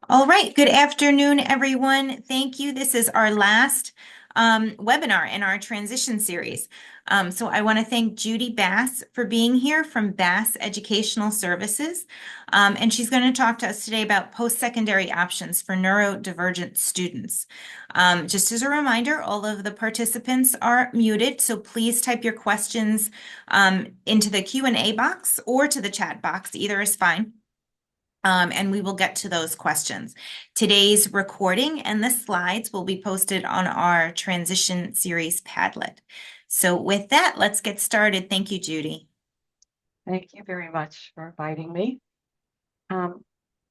All right, good afternoon, everyone. Thank you. This is our last webinar in our transition series. So I want to thank Judy Bass for being here from Bass Educational Services. And she's going to talk to us today about post-secondary options for neurodivergent students. Just as a reminder, all of the participants are muted, so please type your questions into the Q&A box or to the chat box. Either is fine. And we will get to those questions. Today's recording and the slides will be posted on our transition series Padlet. So with that, let's get started. Thank you, Judy. Thank you very much for inviting me.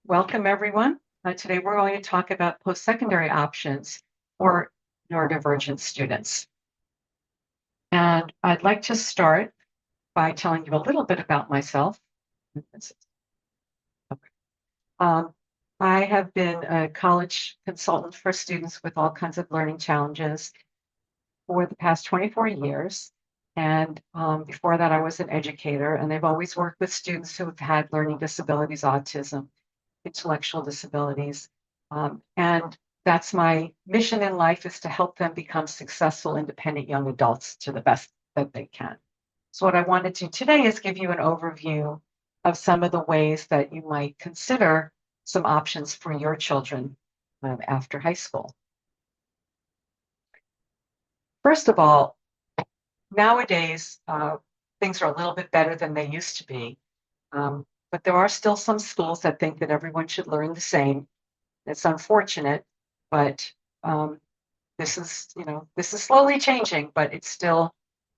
Welcome, everyone. Today we're going to talk about post-secondary options for neurodivergent students. And I'd like to start by telling you a little bit about myself. I have been a college consultant for students with all kinds of learning challenges for the past 24 years. And before that, I was an educator, and I've always worked with students who have had learning disabilities, autism, intellectual disabilities. And that's my mission in life, is to help them become successful, independent young adults to the best that they can. So what I want to do today is give you an overview of some of the ways that you might consider some options for your children after high school. First of all, nowadays, things are a little bit better than they used to be. But there are still some schools that think that everyone should learn the same. It's unfortunate, but this is slowly changing, but it's still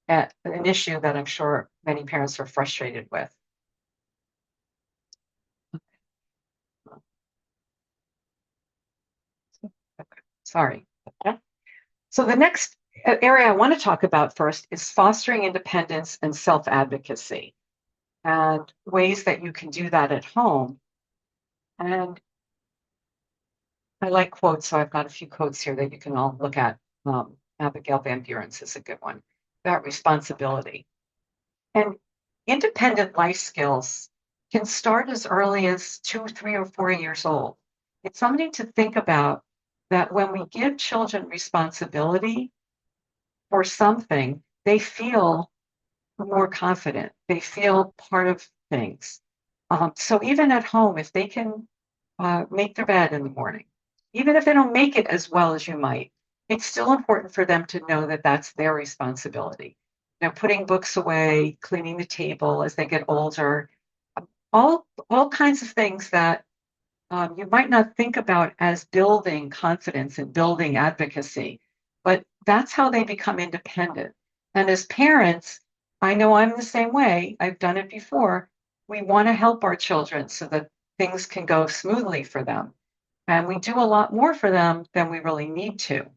an issue that I'm sure many parents are frustrated with. Sorry. So the next area I want to talk about first is fostering independence and self-advocacy, and ways that you can do that at home. And I like quotes, so I've got a few quotes here that you can all look at. Abigail Van Buren's is a good one about responsibility. And independent life skills can start as early as 2, 3, or 4 years old. It's something to think about, that when we give children responsibility for something, they feel more confident. They feel part of things. So even at home, if they can make their bed in the morning, even if they don't make it as well as you might, it's still important for them to know that that's their responsibility. Putting books away, cleaning the table as they get older, all kinds of things that you might not think about as building confidence and building advocacy, but that's how they become independent. And as parents, I know I'm the same way. I've done it before. We want to help our children so that things can go smoothly for them. And we do a lot more for them than we really need to.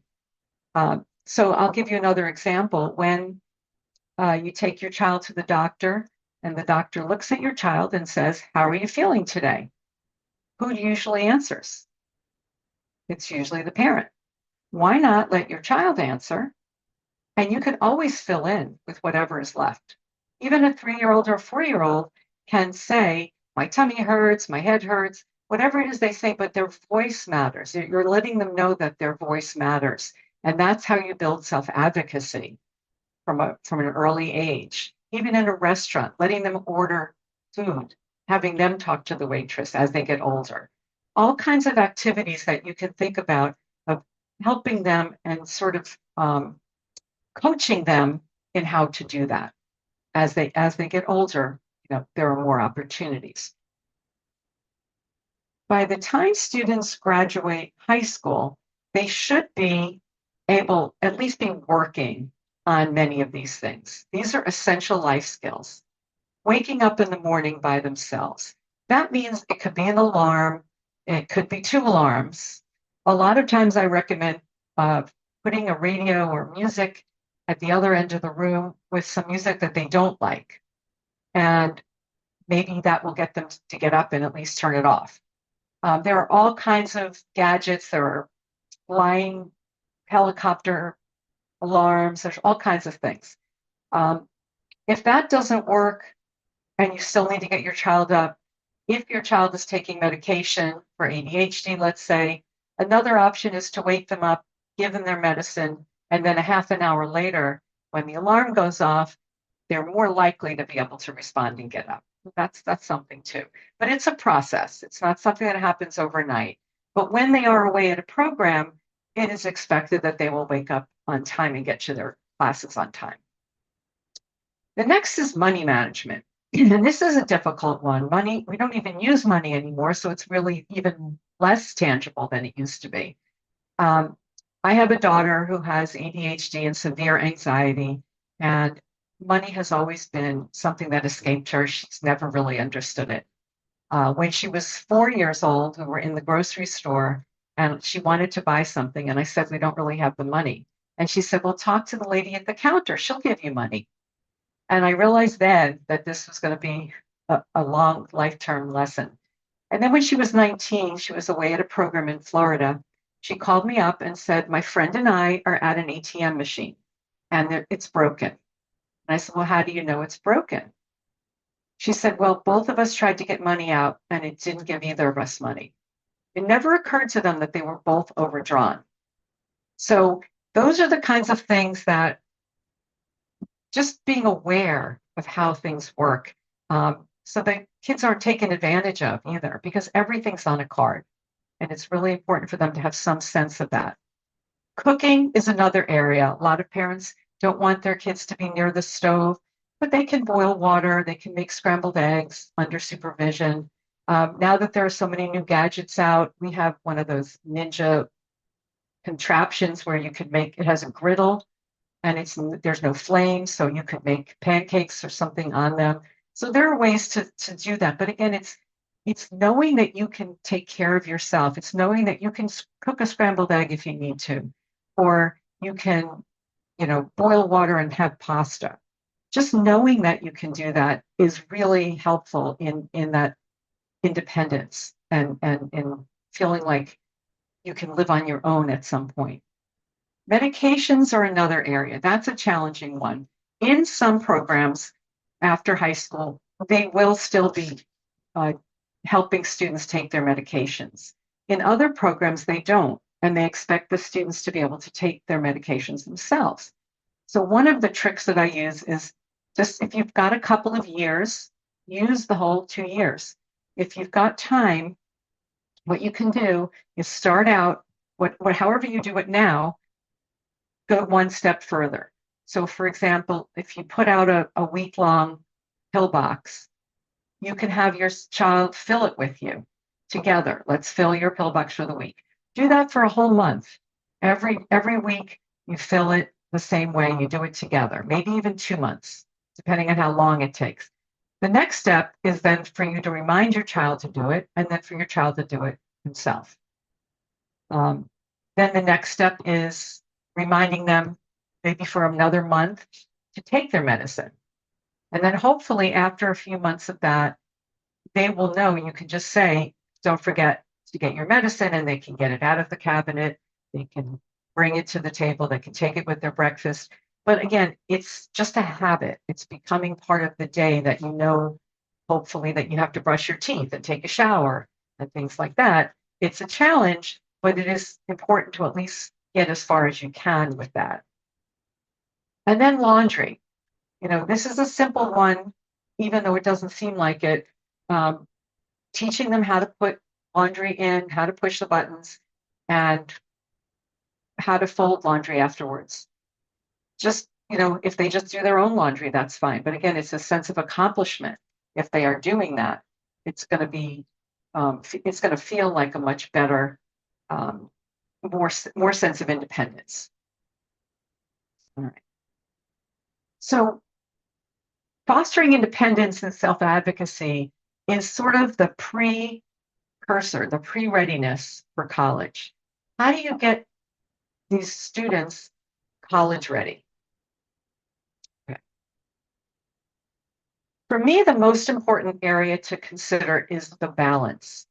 So I'll give you another example. When you take your child to the doctor, and the doctor looks at your child and says, "How are you feeling today?" Who usually answers? It's usually the parent. Why not let your child answer? And you can always fill in with whatever is left. Even a 3-year-old or a 4-year-old can say, "My tummy hurts, my head hurts," whatever it is they say, but their voice matters. You're letting them know that their voice matters. And that's how you build self-advocacy from an early age. Even in a restaurant, letting them order food, having them talk to the waitress as they get older. All kinds of activities that you can think about of helping them and sort of coaching them in how to do that. As they get older, there are more opportunities. By the time students graduate high school, they should be able, at least be working on many of these things. These are essential life skills. Waking up in the morning by themselves. That means it could be an alarm. It could be 2 alarms. A lot of times I recommend putting a radio or music at the other end of the room with some music that they don't like. And maybe that will get them to get up and at least turn it off. There are all kinds of gadgets. There are flying helicopter alarms. There's all kinds of things. If that doesn't work and you still need to get your child up, If your child is taking medication for ADHD, let's say, another option is to wake them up, give them their medicine, and then a half an hour later, when the alarm goes off, they're more likely to be able to respond and get up. That's something too. But it's a process. It's not something that happens overnight. But when they are away at a program, it is expected that they will wake up on time and get to their classes on time. The next is money management. And this is a difficult one. Money, we don't even use money anymore, so it's really even less tangible than it used to be. Um, I have a daughter who has ADHD and severe anxiety, and money has always been something that escaped her. She's never really understood it. When she was 4 years old, we were in the grocery store and she wanted to buy something. And I said, we don't really have the money. And she said, well, talk to the lady at the counter. She'll give you money. And I realized then that this was going to be a long lifetime lesson. And then when she was 19, she was away at a program in Florida. She called me up and said, my friend and I are at an ATM machine and it's broken. And I said, well, how do you know it's broken? She said, well, both of us tried to get money out and it didn't give either of us money. It never occurred to them that they were both overdrawn. So those are the kinds of things that just being aware of how things work, so that kids aren't taken advantage of either, because everything's on a card. And it's really important for them to have some sense of that. Cooking is another area. A lot of parents don't want their kids to be near the stove, but they can boil water, they can make scrambled eggs under supervision. Now that there are so many new gadgets out, we have one of those ninja contraptions where you could make, it has a griddle and there's no flame, so you could make pancakes or something on them. So there are ways to do that. But again, it's knowing that you can take care of yourself. It's knowing that you can cook a scrambled egg if you need to, or you can, boil water and have pasta. Just knowing that you can do that is really helpful in that independence and in feeling like you can live on your own at some point. Medications are another area. That's a challenging one. In some programs after high school, they will still be helping students take their medications. In other programs, they don't, and they expect the students to be able to take their medications themselves. So one of the tricks that I use is just if you've got a couple of years, use the whole 2 years. If you've got time, what you can do is start out, however you do it now, go one step further. So for example, if you put out a week-long pill box, you can have your child fill it with you together. Let's fill your pill box for the week. Do that for a whole month. Every week you fill it the same way, you do it together, maybe even 2 months, depending on how long it takes. The next step is then for you to remind your child to do it, and then for your child to do it himself. Then the next step is reminding them maybe for another month to take their medicine. And then hopefully after a few months of that, they will know. You can just say, don't forget to get your medicine, and they can get it out of the cabinet. They can bring it to the table. They can take it with their breakfast. But again, it's just a habit. It's becoming part of the day that hopefully that you have to brush your teeth and take a shower and things like that. It's a challenge, but it is important to at least get as far as you can with that. And then laundry. This is a simple one, even though it doesn't seem like it. Teaching them how to put laundry in, how to push the buttons, and how to fold laundry afterwards. Just, if they just do their own laundry, that's fine. But again, it's a sense of accomplishment. If they are doing that, it's going to feel like a much better, more sense of independence. All right. So fostering independence and self-advocacy is sort of the precursor, the pre-readiness for college. How do you get these students college ready? Okay. For me, the most important area to consider is the balance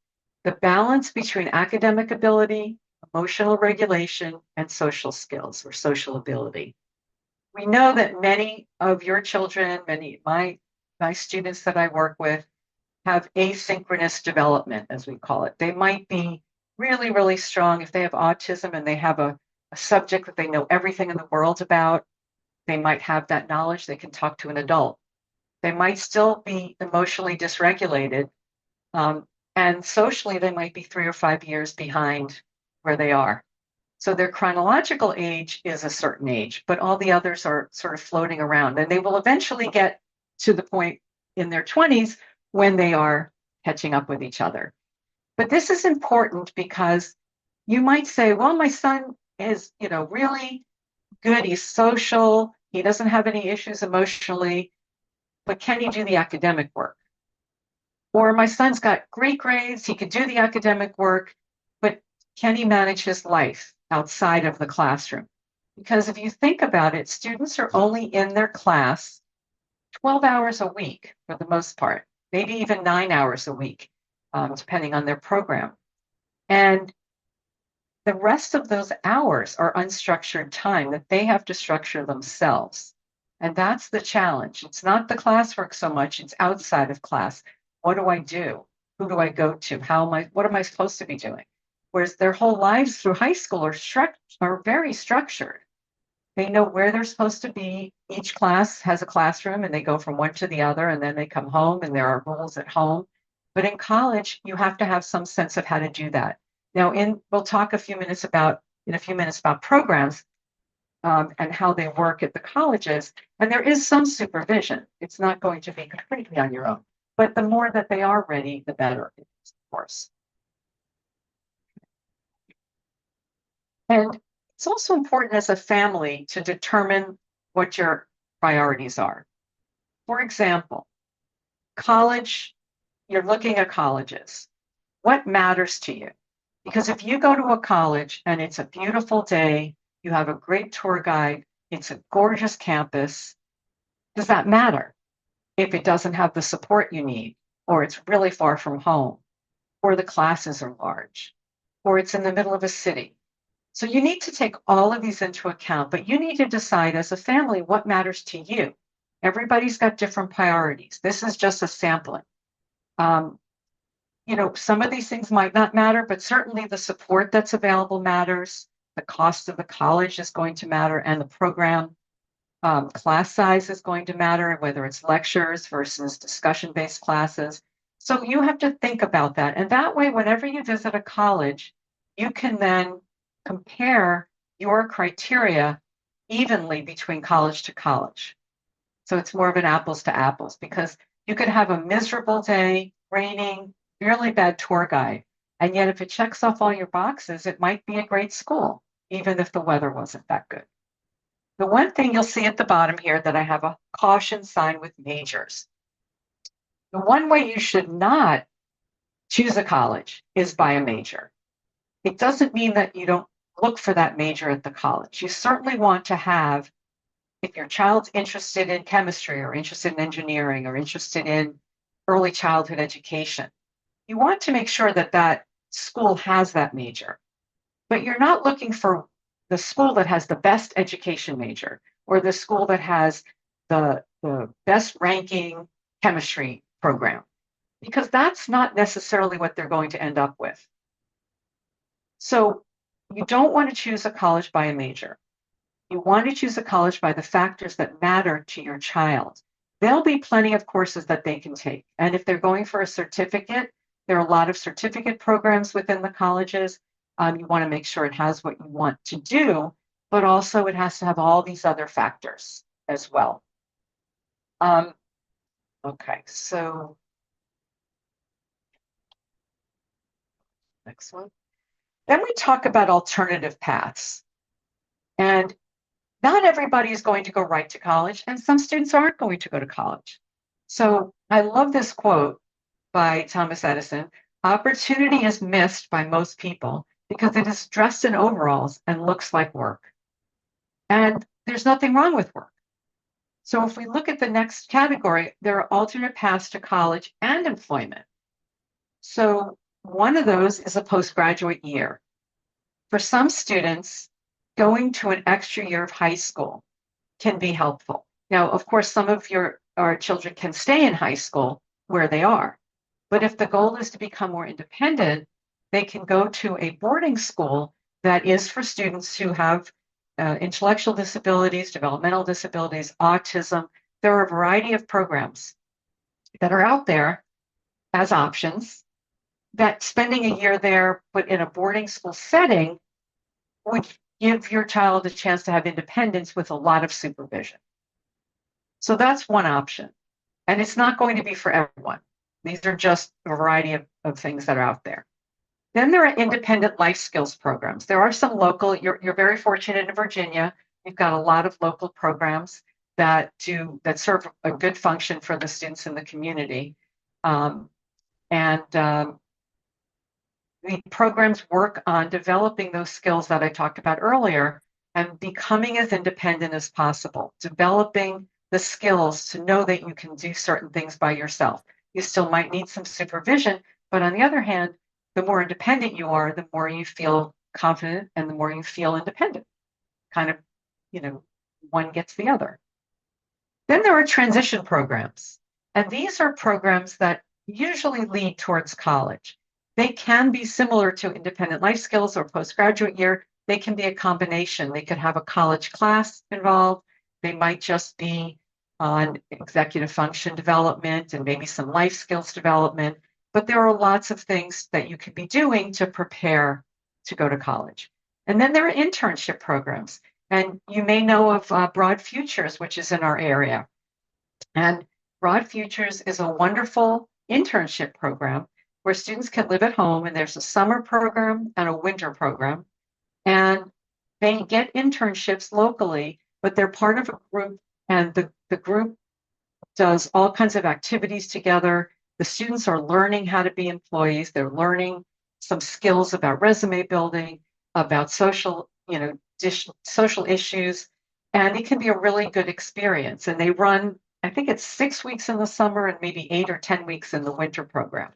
between academic ability, emotional regulation, and social skills or social ability. We know that many of your children, many of my students that I work with, have asynchronous development, as we call it. They might be really, really strong if they have autism and they have a subject that they know everything in the world about. They might have that knowledge. They can talk to an adult. They might still be emotionally dysregulated. And socially, they might be 3 or 5 years behind where they are. So their chronological age is a certain age, but all the others are sort of floating around. And they will eventually get to the point in their 20s when they are catching up with each other. But this is important because you might say, well, my son is, really good. He's social. He doesn't have any issues emotionally, but can he do the academic work? Or my son's got great grades. He can do the academic work, but can he manage his life outside of the classroom? Because if you think about it, students are only in their class 12 hours a week for the most part, maybe even 9 hours a week, depending on their program. And the rest of those hours are unstructured time that they have to structure themselves. And that's the challenge. It's not the classwork so much, it's outside of class. What do I do? Who do I go to? What am I supposed to be doing? Whereas their whole lives through high school are very structured. They know where they're supposed to be. Each class has a classroom and they go from one to the other and then they come home and there are rules at home. But in college, you have to have some sense of how to do that. Now, we'll talk in a few minutes about programs and how they work at the colleges. And there is some supervision. It's not going to be completely on your own. But the more that they are ready, the better, of course. And it's also important as a family to determine what your priorities are. For example, college, you're looking at colleges. What matters to you? Because if you go to a college and it's a beautiful day, you have a great tour guide, it's a gorgeous campus, does that matter if it doesn't have the support you need, or it's really far from home, or the classes are large, or it's in the middle of a city? So you need to take all of these into account, but you need to decide as a family what matters to you. Everybody's got different priorities. This is just a sampling. Some of these things might not matter, but certainly the support that's available matters. The cost of the college is going to matter, and the program class size is going to matter, whether it's lectures versus discussion-based classes. So you have to think about that. And that way, whenever you visit a college, you can then compare your criteria evenly between college to college. So it's more of an apples to apples, because you could have a miserable day, raining, really bad tour guide. And yet if it checks off all your boxes, it might be a great school, even if the weather wasn't that good. The one thing you'll see at the bottom here that I have a caution sign with majors. The one way you should not choose a college is by a major. It doesn't mean that you don't look for that major at the college. You certainly want to have, if your child's interested in chemistry or interested in engineering or interested in early childhood education, you want to make sure that that school has that major. But you're not looking for the school that has the best education major or the school that has the best ranking chemistry program, because that's not necessarily what they're going to end up with. So you don't want to choose a college by a major. You want to choose a college by the factors that matter to your child. There'll be plenty of courses that they can take. And if they're going for a certificate, there are a lot of certificate programs within the colleges. You want to make sure it has what you want to do, but also it has to have all these other factors as well. Okay, so next one. Then we talk about alternative paths. And not everybody is going to go right to college, and some students aren't going to go to college. So I love this quote by Thomas Edison: "Opportunity is missed by most people because it is dressed in overalls and looks like work." And there's nothing wrong with work. So if we look at the next category, there are alternate paths to college and employment. So one of those is a postgraduate year. For some students, going to an extra year of high school can be helpful. Now, of course, some of our children can stay in high school where they are. But if the goal is to become more independent, they can go to a boarding school that is for students who have intellectual disabilities, developmental disabilities, autism. There are a variety of programs that are out there as options that spending a year there, but in a boarding school setting, would give your child a chance to have independence with a lot of supervision. So that's one option. And it's not going to be for everyone. These are just a variety of things that are out there. Then there are independent life skills programs. There are some local, you're very fortunate in Virginia. You've got a lot of local programs that serve a good function for the students in the community. And the programs work on developing those skills that I talked about earlier and becoming as independent as possible, developing the skills to know that you can do certain things by yourself. You still might need some supervision, but on the other hand, the more independent you are, the more you feel confident and the more you feel independent. Kind of, one gets the other. Then there are transition programs, and these are programs that usually lead towards college. They can be similar to independent life skills or postgraduate year. They can be a combination. They could have a college class involved. They might just be on executive function development and maybe some life skills development. But there are lots of things that you could be doing to prepare to go to college. And then there are internship programs. And you may know of Broad Futures, which is in our area. And Broad Futures is a wonderful internship program where students can live at home, and there's a summer program and a winter program. And they get internships locally, but they're part of a group, and the group does all kinds of activities together. The students are learning how to be employees. They're learning some skills about resume building, about social issues, and it can be a really good experience. And they run, I think it's 6 weeks in the summer and maybe 8 or 10 weeks in the winter program.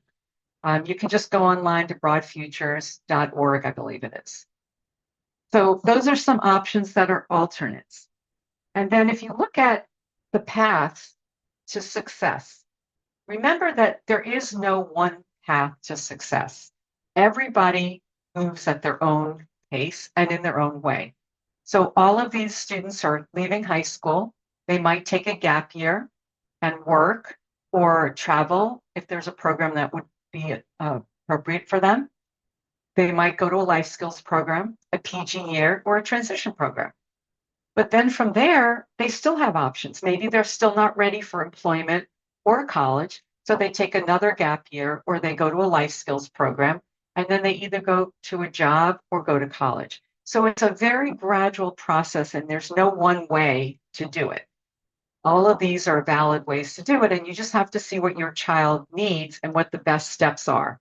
You can just go online to broadfutures.org, I believe it is. So those are some options that are alternates. And then if you look at the path to success, remember that there is no one path to success. Everybody moves at their own pace and in their own way. So all of these students are leaving high school. They might take a gap year and work or travel if there's a program that would be appropriate for them. They might go to a life skills program, a PG year, or a transition program. But then from there, they still have options. Maybe they're still not ready for employment or college, so they take another gap year or they go to a life skills program, and then they either go to a job or go to college. So it's a very gradual process, and there's no one way to do it. All of these are valid ways to do it, and you just have to see what your child needs and what the best steps are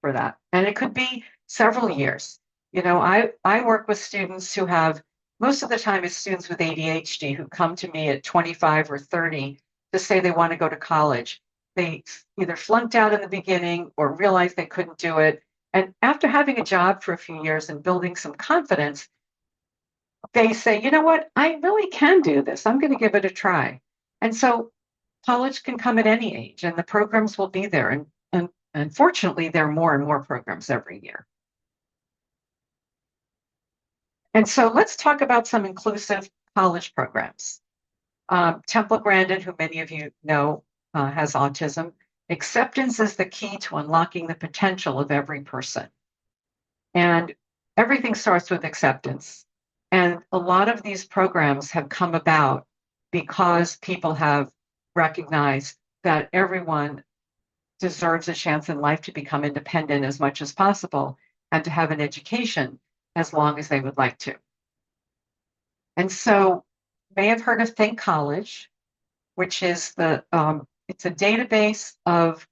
for that. And it could be several years. I work with students who have, most of the time it's students with ADHD who come to me at 25 or 30 to say they want to go to college. They either flunked out in the beginning or realized they couldn't do it. And after having a job for a few years and building some confidence, they say, you know what, I really can do this. I'm going to give it a try. And so college can come at any age, and the programs will be there. And fortunately, there are more and more programs every year. And so let's talk about some inclusive college programs. Temple Grandin, who many of you know, has autism. Acceptance is the key to unlocking the potential of every person. And everything starts with acceptance. And a lot of these programs have come about because people have recognized that everyone deserves a chance in life to become independent as much as possible and to have an education as long as they would like to. And so you may have heard of Think College, which is it's a database of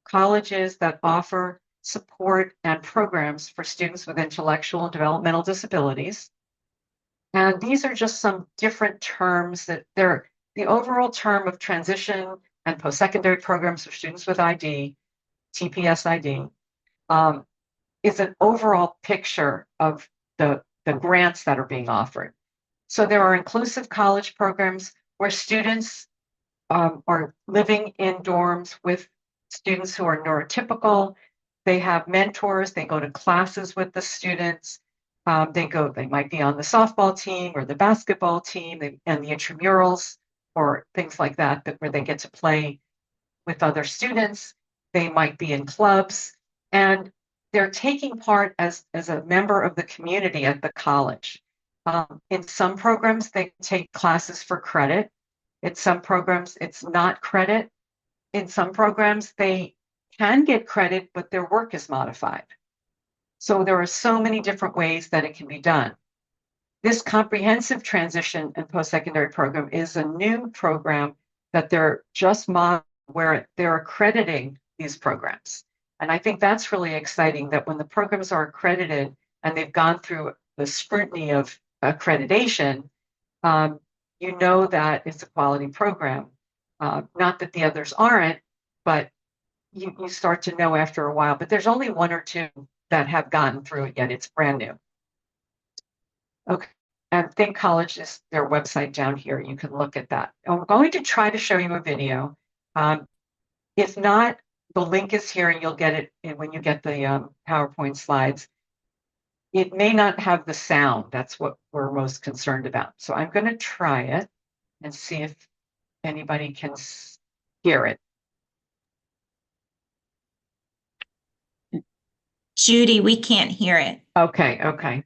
colleges that offer support and programs for students with intellectual and developmental disabilities. And these are just some different terms that they're the overall term of transition and post-secondary programs for students with ID, TPS-ID, is an overall picture of the grants that are being offered. So there are inclusive college programs where students are living in dorms with students who are neurotypical, they have mentors, they go to classes with the students. They might be on the softball team or the basketball team and the intramurals or things like that, where they get to play with other students. They might be in clubs, and they're taking part as a member of the community at the college. In some programs, they take classes for credit. In some programs, it's not credit. In some programs, they can get credit, but their work is modified. So there are so many different ways that it can be done. This comprehensive transition and post-secondary program is a new program that they're just where they're accrediting these programs. And I think that's really exciting, that when the programs are accredited and they've gone through the scrutiny of accreditation, you know that it's a quality program. Not that the others aren't, but you start to know after a while. But there's only one or two that have gotten through it yet. It's brand new. Okay. And Think College is their website down here. You can look at that. I'm going to try to show you a video. If not, the link is here and you'll get it when you get the PowerPoint slides. It may not have the sound. That's what we're most concerned about. So I'm going to try it and see if anybody can hear it. Judy, we can't hear it. Okay, okay.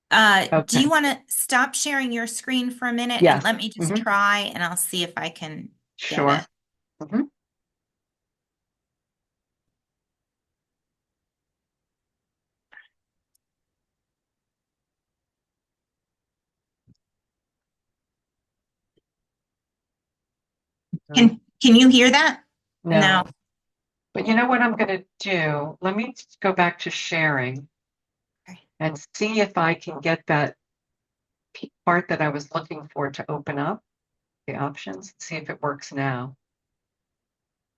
Do you want to stop sharing your screen for a minute Yes. and let me just try, and I'll see if I can Sure. get it. Can you hear that? No. But you know what I'm going to do? Let me go back to sharing and see if I can get that part that I was looking for to open up the options, see if it works now.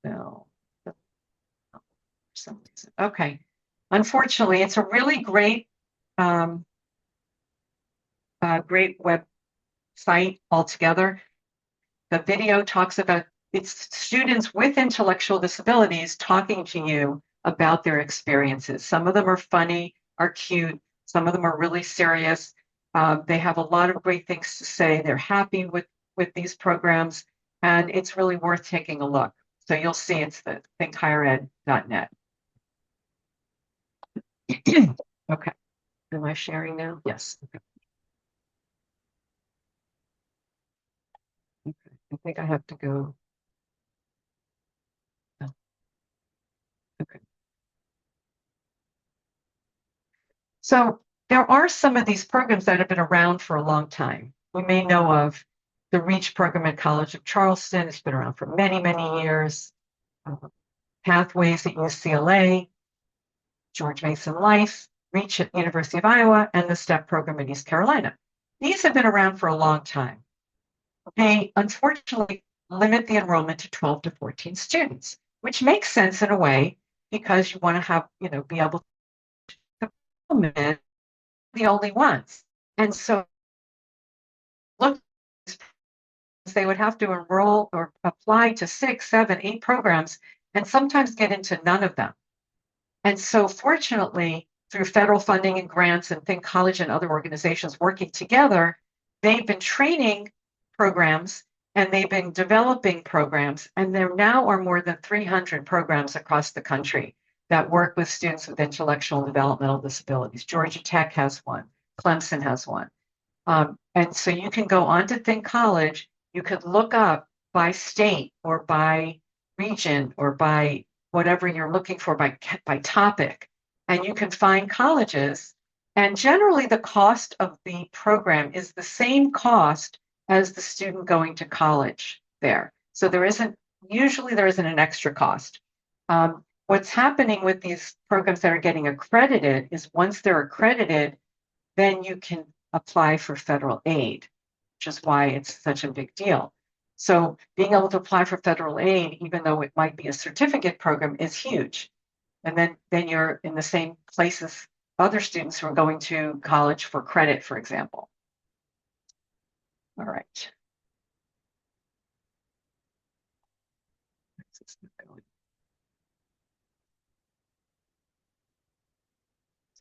No. For some reason. Okay. Unfortunately, it's a really great great website altogether. The video talks about it's students with intellectual disabilities talking to you about their experiences. Some of them are funny, are cute. Some of them are really serious. They have a lot of great things to say. They're happy with these programs, and it's really worth taking a look. So you'll see it's the thinkhighered.net. Okay. Am I sharing now? Yes. Okay. Okay. I think I have to go. Oh. Okay. So there are some of these programs that have been around for a long time. We may know of the REACH program at College of Charleston. It's been around for many, many years. Pathways at UCLA, George Mason Life, REACH at University of Iowa, and the STEP program at East Carolina. These have been around for a long time. They unfortunately limit the enrollment to 12 to 14 students, which makes sense in a way because you want to have, be able to implement the only ones. And so look, they would have to enroll or apply to 6, 7, 8 programs and sometimes get into none of them. And so fortunately, through federal funding and grants and Think College and other organizations working together, they've been training programs and they've been developing programs. And there now are more than 300 programs across the country that work with students with intellectual and developmental disabilities. Georgia Tech has one. Clemson has one. And so you can go on to Think College. You could look up by state or by region or by whatever you're looking for by topic, and you can find colleges. And generally, the cost of the program is the same cost as the student going to college there. So usually there isn't an extra cost. What's happening with these programs that are getting accredited is once they're accredited, then you can apply for federal aid, which is why it's such a big deal. So being able to apply for federal aid, even though it might be a certificate program, is huge. And then you're in the same place as other students who are going to college for credit, for example. All right.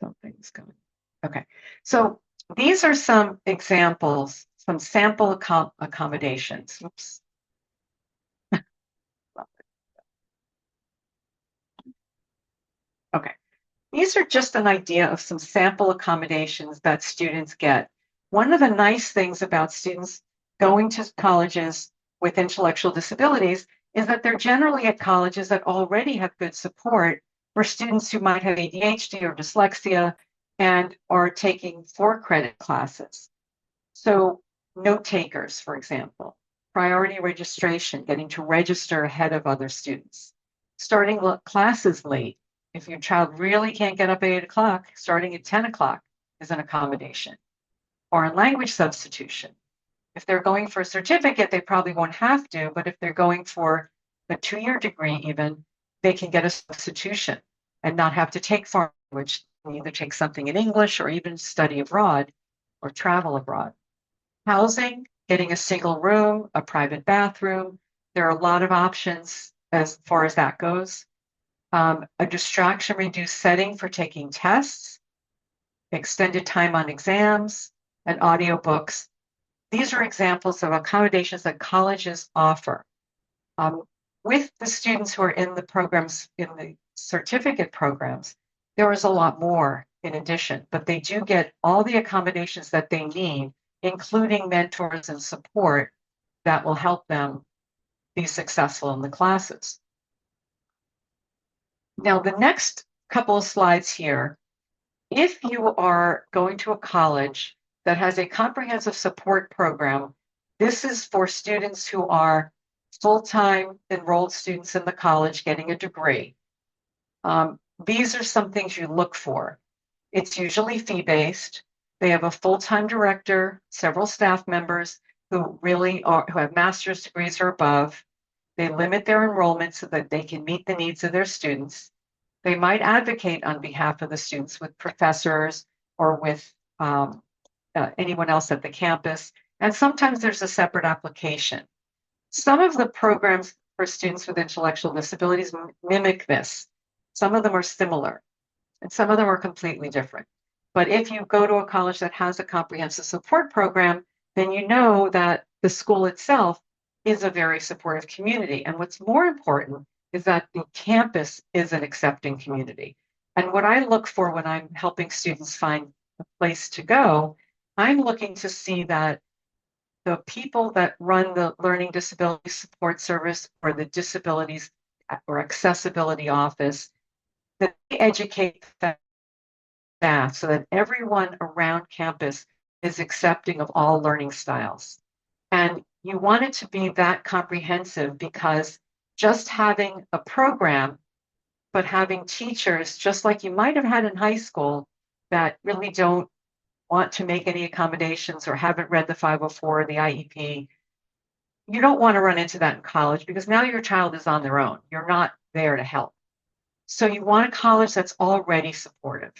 Something's going. Okay. So these are some examples, some sample accommodations. Oops. Okay. These are just an idea of some sample accommodations that students get. One of the nice things about students going to colleges with intellectual disabilities is that they're generally at colleges that already have good support for students who might have ADHD or dyslexia and are taking 4-credit classes. So note takers, for example, priority registration, getting to register ahead of other students, starting classes late. If your child really can't get up at 8 o'clock, starting at 10 o'clock is an accommodation. Or in language substitution. If they're going for a certificate, they probably won't have to, but if they're going for a 2-year degree even, they can get a substitution and not have to take foreign language, either take something in English or even study abroad or travel abroad. Housing, getting a single room, a private bathroom. There are a lot of options as far as that goes. A distraction-reduced setting for taking tests, extended time on exams, and audiobooks. These are examples of accommodations that colleges offer. With the students who are in the programs, in the certificate programs, there is a lot more in addition, but they do get all the accommodations that they need, including mentors and support that will help them be successful in the classes. Now, the next couple of slides here, if you are going to a college that has a comprehensive support program, this is for students who are full-time enrolled students in the college getting a degree. These are some things you look for. It's usually fee-based. They have a full-time director, several staff members who have master's degrees or above. They limit their enrollment so that they can meet the needs of their students. They might advocate on behalf of the students with professors or with anyone else at the campus. And sometimes there's a separate application. Some of the programs for students with intellectual disabilities mimic this. Some of them are similar, and some of them are completely different. But if you go to a college that has a comprehensive support program, then you know that the school itself is a very supportive community. And what's more important is that the campus is an accepting community. And what I look for when I'm helping students find a place to go, I'm looking to see that the people that run the Learning Disability Support Service or the Disabilities or Accessibility Office, that they educate the staff so that everyone around campus is accepting of all learning styles. And you want it to be that comprehensive because just having a program, but having teachers, just like you might have had in high school, that really don't want to make any accommodations or haven't read the 504 or the IEP, you don't want to run into that in college because now your child is on their own. You're not there to help. So you want a college that's already supportive.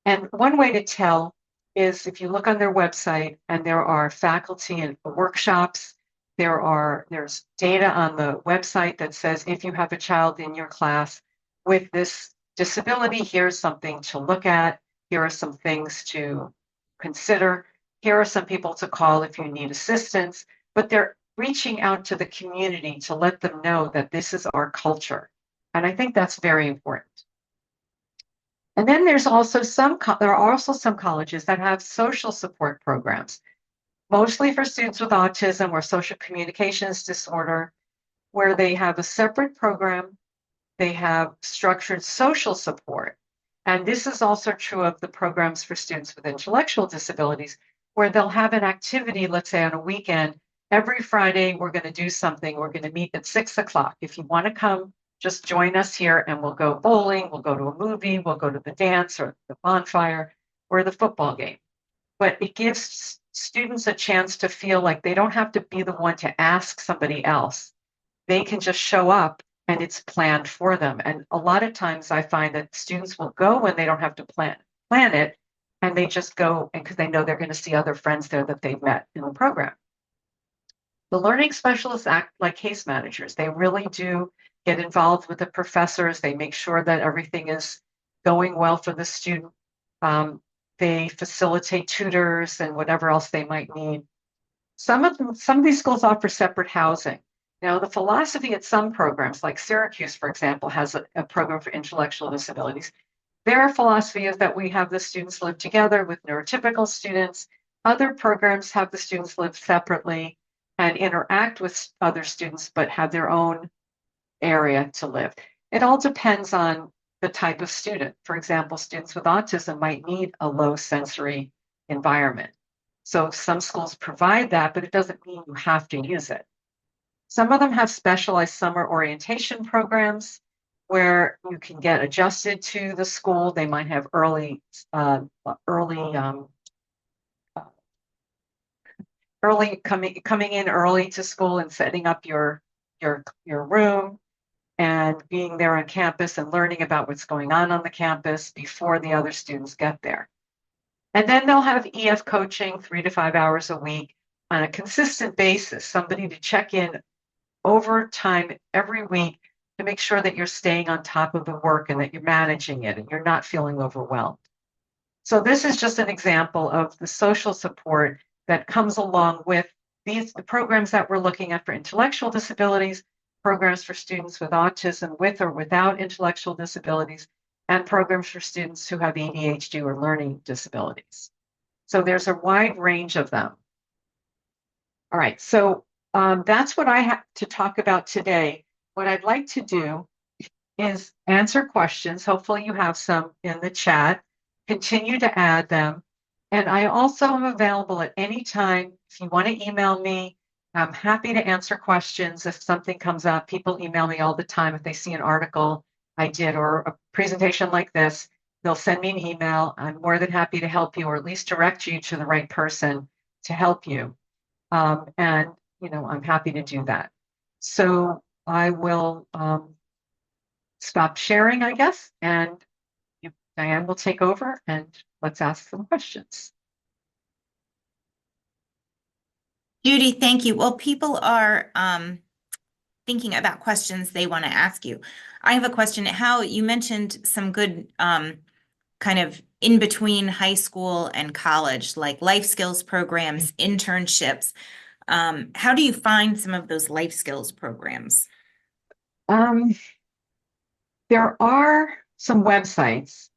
And one way to tell is if you look on their website and there are faculty and workshops, there's data on the website that says if you have a child in your class with this disability, here's something to look at. Here are some things to consider. Here are some people to call if you need assistance. But they're reaching out to the community to let them know that this is our culture. And I think that's very important. And then there are also some colleges that have social support programs, mostly for students with autism or social communications disorder, where they have a separate program. They have structured social support. And this is also true of the programs for students with intellectual disabilities, where they'll have an activity, let's say on a weekend. Every Friday, we're going to do something. We're going to meet at 6 o'clock. If you want to come, just join us here and we'll go bowling, we'll go to a movie, we'll go to the dance or the bonfire or the football game. But it gives students a chance to feel like they don't have to be the one to ask somebody else. They can just show up and it's planned for them. And a lot of times I find that students will go when they don't have to plan it, and they just go because they know they're going to see other friends there that they've met in the program. The learning specialists act like case managers. They really do get involved with the professors. They make sure that everything is going well for the student. They facilitate tutors and whatever else they might need. Some of these schools offer separate housing. Now, the philosophy at some programs, like Syracuse, for example, has a program for intellectual disabilities. Their philosophy is that we have the students live together with neurotypical students. Other programs have the students live separately and interact with other students, but have their own area to live. It all depends on the type of student. For example, students with autism might need a low sensory environment. So some schools provide that, but it doesn't mean you have to use it. Some of them have specialized summer orientation programs where you can get adjusted to the school. They might have early coming in early to school and setting up your room and being there on campus and learning about what's going on the campus before the other students get there. And then they'll have EF coaching 3 to 5 hours a week on a consistent basis, somebody to check in over time every week to make sure that you're staying on top of the work and that you're managing it and you're not feeling overwhelmed. So this is just an example of the social support that comes along with the programs that we're looking at for intellectual disabilities, programs for students with autism with or without intellectual disabilities, and programs for students who have ADHD or learning disabilities. So there's a wide range of them. All right, so that's what I have to talk about today. What I'd like to do is answer questions. Hopefully you have some in the chat. Continue to add them. And I also am available at any time. If you want to email me, I'm happy to answer questions if something comes up. People email me all the time if they see an article I did or a presentation like this. They'll send me an email. I'm more than happy to help you or at least direct you to the right person to help you. And, I'm happy to do that. So I will stop sharing, I guess, and Diane will take over and let's ask some questions. Judy, thank you. Well, people are thinking about questions they want to ask you. I have a question. How you mentioned some good kind of in between high school and college, like life skills programs, internships. How do you find some of those life skills programs? Um, there are some websites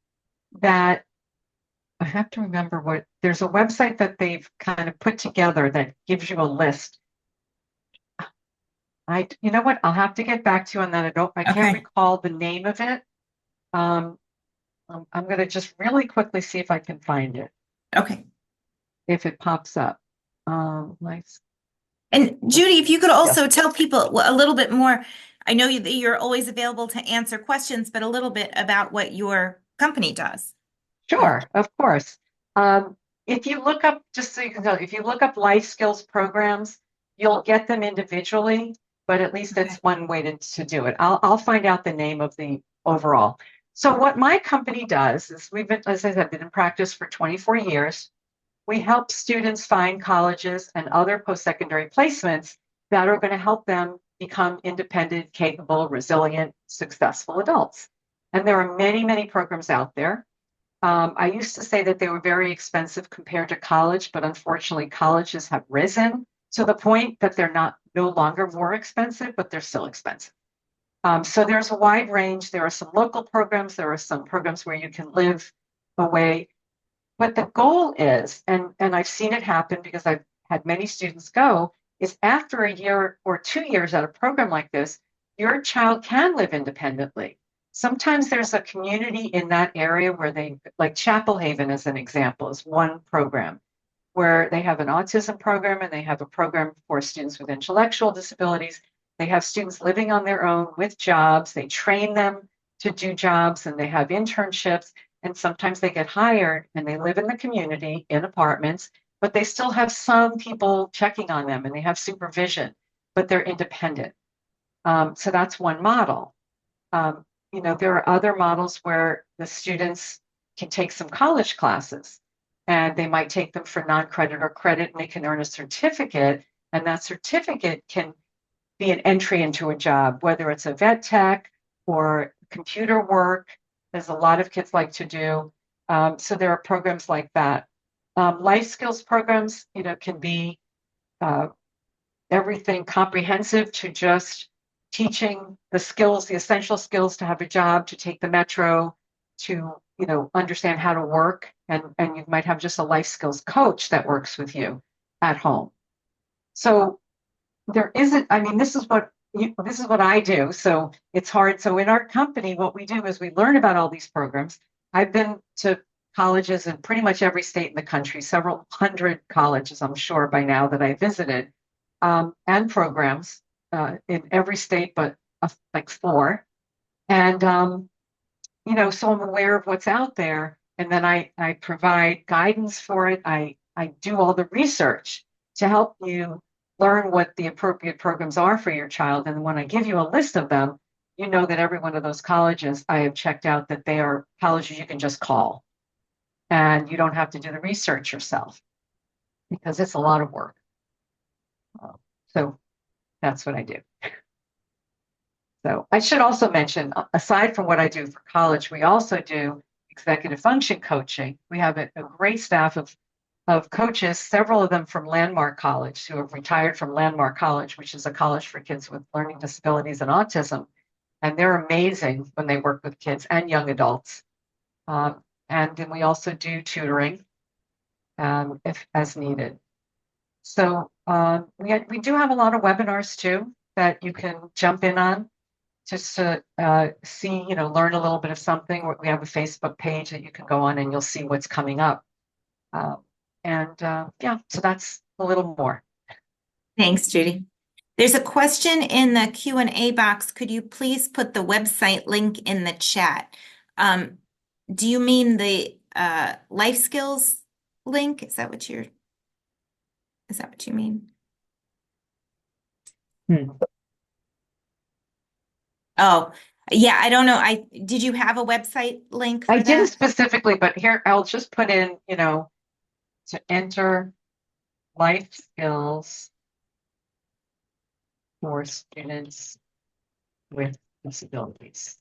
that I have to remember there's a website that they've kind of put together that gives you a list. You know what? I'll have to get back to you on that. I can't Okay. recall the name of it. I'm going to just really quickly see if I can find it, Okay. if it pops up. Nice. And Judy, if you could Yes, also tell people a little bit more, I know that you're always available to answer questions, but a little bit about what your company does. sure, of course. If you look up, just so you can tell, if you look up life skills programs, you'll get them individually, but at least that's Okay. one way to do it. I'll find out the name of the overall. So what my company does is as I said, been in practice for 24 years. We help students find colleges and other post-secondary placements that are going to help them become independent, capable, resilient, successful adults. And there are many, many programs out there. I used to say that they were very expensive compared to college, but unfortunately, colleges have risen to the point that they're no longer more expensive, but they're still expensive. So there's a wide range. There are some local programs. There are some programs where you can live away. But the goal is, and I've seen it happen because I've had many students go, is after a year or 2 years at a program like this, your child can live independently. Sometimes there's a community in that area where like Chapel Haven as an example, is one program where they have an autism program and they have a program for students with intellectual disabilities. They have students living on their own with jobs. They train them to do jobs and they have internships. And sometimes they get hired and they live in the community in apartments, but they still have some people checking on them and they have supervision, but they're independent. So that's one model. There are other models where the students can take some college classes and they might take them for non-credit or credit and they can earn a certificate. And that certificate can be an entry into a job, whether it's a vet tech or computer work, as a lot of kids like to do. So there are programs like that. Life skills programs, can be uh, everything comprehensive to just teaching the skills, the essential skills to have a job, to take the metro, to understand how to work, and you might have just a life skills coach that works with you at home. So there isn't, I mean, this is what I do. So it's hard. So in our company, what we do is we learn about all these programs. I've been to colleges in pretty much every state in the country, several hundred colleges, I'm sure by now that I visited, and programs in every state, but like four. And so I'm aware of what's out there, and then I provide guidance for it. I do all the research to help you learn what the appropriate programs are for your child. And when I give you a list of them, you know that every one of those colleges I have checked out that they are colleges you can just call, and you don't have to do the research yourself because it's a lot of work. So that's what I do. So I should also mention, aside from what I do for college, we also do executive function coaching. We have a great staff of coaches, several of them from Landmark College, who have retired from Landmark College, which is a college for kids with learning disabilities and autism. And they're amazing when they work with kids and young adults. And then we also do tutoring if as needed. So we do have a lot of webinars too that you can jump in on just to see, learn a little bit of something. We have a Facebook page that you can go on and you'll see what's coming up. So that's a little more. Thanks, Judy. There's a question in the Q&A box. Could you please put the website link in the chat? Do you mean the life skills link? Is that what you mean? Oh, yeah, I don't know. Did you have a website link for I that? didn't specifically, but here I'll just put in, to enter life skills for students with disabilities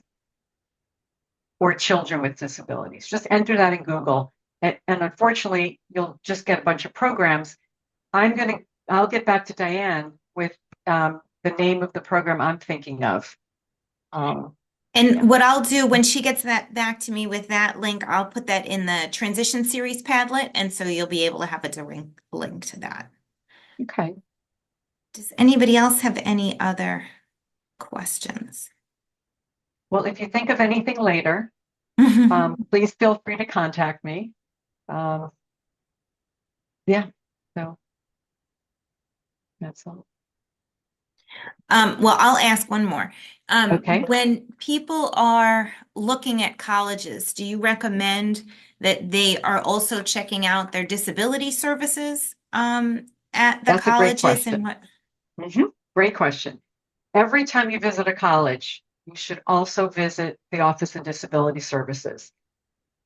or children with disabilities. Just enter that in Google. And unfortunately, you'll just get a bunch of programs. I'll get back to Diane with the name of the program I'm thinking of. What I'll do when she gets that back to me with that link, I'll put that in the transition series Padlet, and so you'll be able to have a direct link to that. Okay. Does anybody else have any other questions? Well, if you think of anything later, please feel free to contact me. So that's all. Well, I'll ask one more. Okay. When people are looking at colleges, do you recommend that they are also checking out their disability services at the That's a great colleges question. and what? Great question. Every time you visit a college, you should also visit the Office of Disability Services.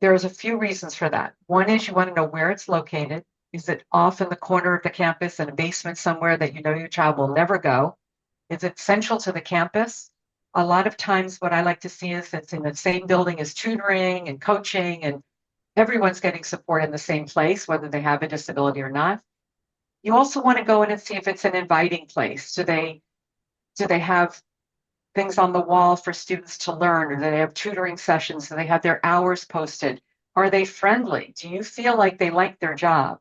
There's a few reasons for that. One is you want to know where it's located. Is it off in the corner of the campus in a basement somewhere that you know your child will never go? Is it central to the campus? A lot of times what I like to see is it's in the same building as tutoring and coaching, and everyone's getting support in the same place, whether they have a disability or not. You also want to go in and see if it's an inviting place. Do they have things on the wall for students to learn, or do they have tutoring sessions? Do they have their hours posted? Are they friendly? Do you feel like they like their job?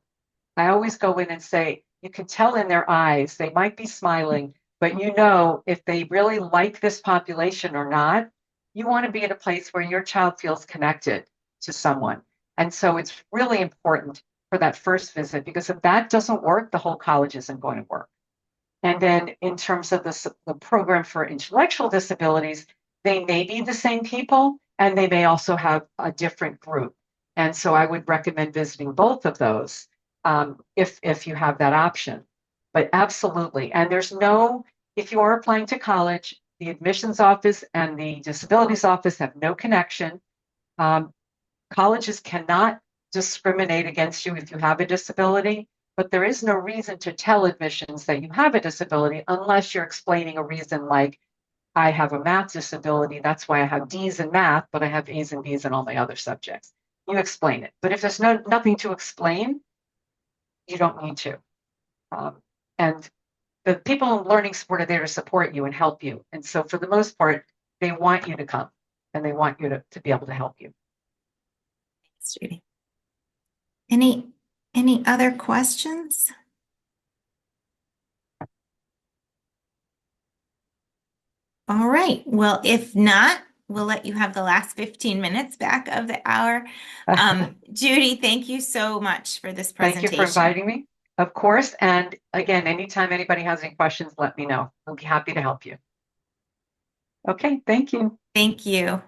I always go in and say, you can tell in their eyes, they might be smiling, but if they really like this population or not. You want to be at a place where your child feels connected to someone. And so it's really important for that first visit, because if that doesn't work, the whole college isn't going to work. And then in terms of the program for intellectual disabilities, they may be the same people and they may also have a different group. And so I would recommend visiting both of those if you have that option. But absolutely. And if you are applying to college, the admissions office and the disabilities office have no connection. Colleges cannot discriminate against you if you have a disability, but there is no reason to tell admissions that you have a disability unless you're explaining a reason like, I have a math disability, that's why I have D's in math, but I have A's and B's in all my other subjects. you explain it. But if there's nothing to explain, you don't need to. And the people in learning support are there to support you and help you. And so for the most part, they want you to come and they want you to be able to help you. Thanks, Judy. Any other questions? All right. Well, if not, we'll let you have the last 15 minutes back of the hour. Judy, thank you so much for this Thank you for presentation. inviting me, of course. And again, anytime anybody has any questions, let me know. We'll be happy to help you. Okay, thank you. Thank you.